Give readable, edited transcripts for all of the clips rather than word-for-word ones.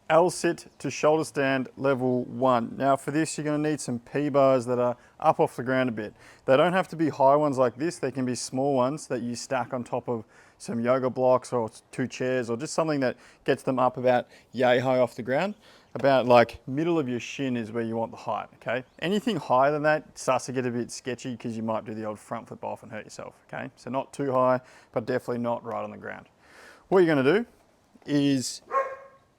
L-sit to shoulder stand level 1. Now for this, you're going to need some P-bars that are up off the ground a bit. They don't have to be high ones like this. They can be small ones that you stack on top of some yoga blocks or 2 chairs, or just something that gets them up about yay high off the ground. About like middle of your shin is where you want the height, okay? Anything higher than that starts to get a bit sketchy because you might do the old front flip off and hurt yourself, okay? So not too high, but definitely not right on the ground. What you're going to do is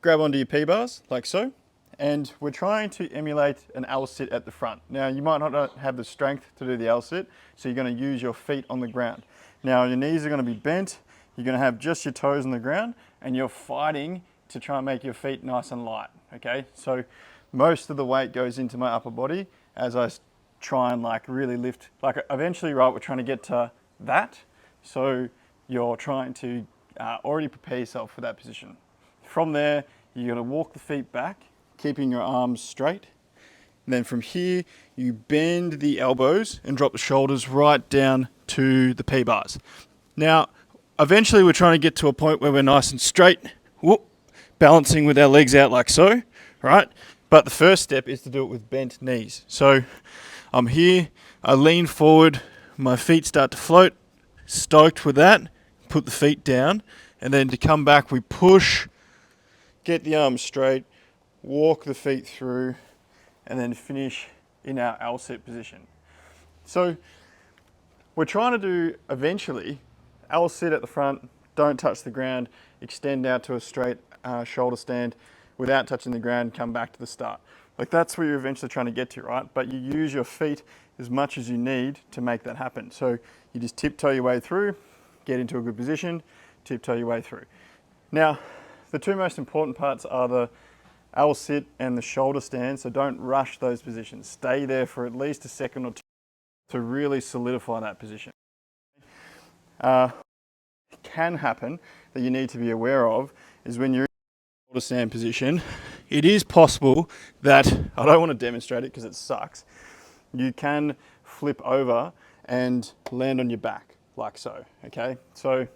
grab onto your P-bars, like so, and we're trying to emulate an L-sit at the front. Now, you might not have the strength to do the L-sit, so you're going to use your feet on the ground. Now, your knees are going to be bent, you're going to have just your toes on the ground, and you're fighting to try and make your feet nice and light, okay? So most of the weight goes into my upper body as I try and like really lift, like eventually, right, we're trying to get to that, so you're trying to already prepare yourself for that position. From there, you're going to walk the feet back, keeping your arms straight. And then from here, you bend the elbows and drop the shoulders right down to the P-bars. Now, eventually we're trying to get to a point where we're nice and straight, whoop, balancing with our legs out like so, right? But the first step is to do it with bent knees. So I'm here, I lean forward, my feet start to float, stoked with that, put the feet down, and then to come back, we push, get the arms straight, walk the feet through, and then finish in our L-sit position. So we're trying to do, eventually, L-sit at the front, don't touch the ground, extend out to a straight shoulder stand without touching the ground, come back to the start. Like that's where you're eventually trying to get to, right? But you use your feet as much as you need to make that happen. So you just tiptoe your way through, get into a good position, tiptoe your way through. Now, the two most important parts are the L-sit and the shoulder stand, so don't rush those positions. Stay there for at least a second or two to really solidify that position. Can happen that you need to be aware of is when you're in the shoulder stand position, it is possible that, I don't want to demonstrate it because it sucks, you can flip over and land on your back like so, okay? So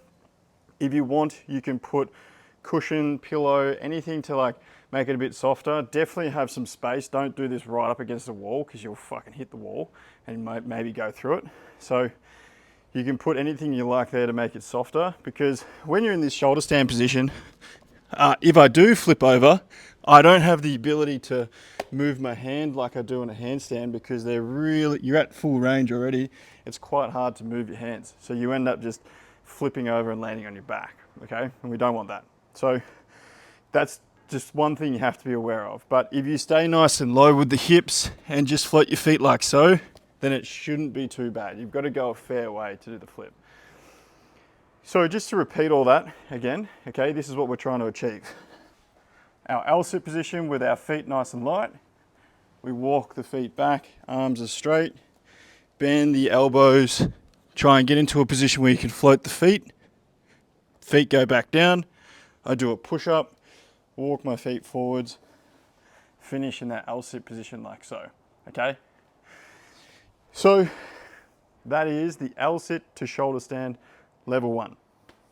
if you want, you can put cushion, pillow, anything to like make it a bit softer. Definitely have some space. Don't do this right up against the wall because you'll fucking hit the wall and maybe go through it. So you can put anything you like there to make it softer, because when you're in this shoulder stand position, if I do flip over, I don't have the ability to move my hand like I do in a handstand because you're at full range already. It's quite hard to move your hands. So you end up just flipping over and landing on your back, okay? And we don't want that. So that's just one thing you have to be aware of. But if you stay nice and low with the hips and just float your feet like so, then it shouldn't be too bad. You've got to go a fair way to do the flip. So just to repeat all that again, okay, this is what we're trying to achieve. Our L-sit position with our feet nice and light. We walk the feet back, arms are straight, bend the elbows, try and get into a position where you can float the feet. Feet go back down. I do a push-up, walk my feet forwards, finish in that L-sit position like so, okay? So that is the L-sit to shoulder stand level 1.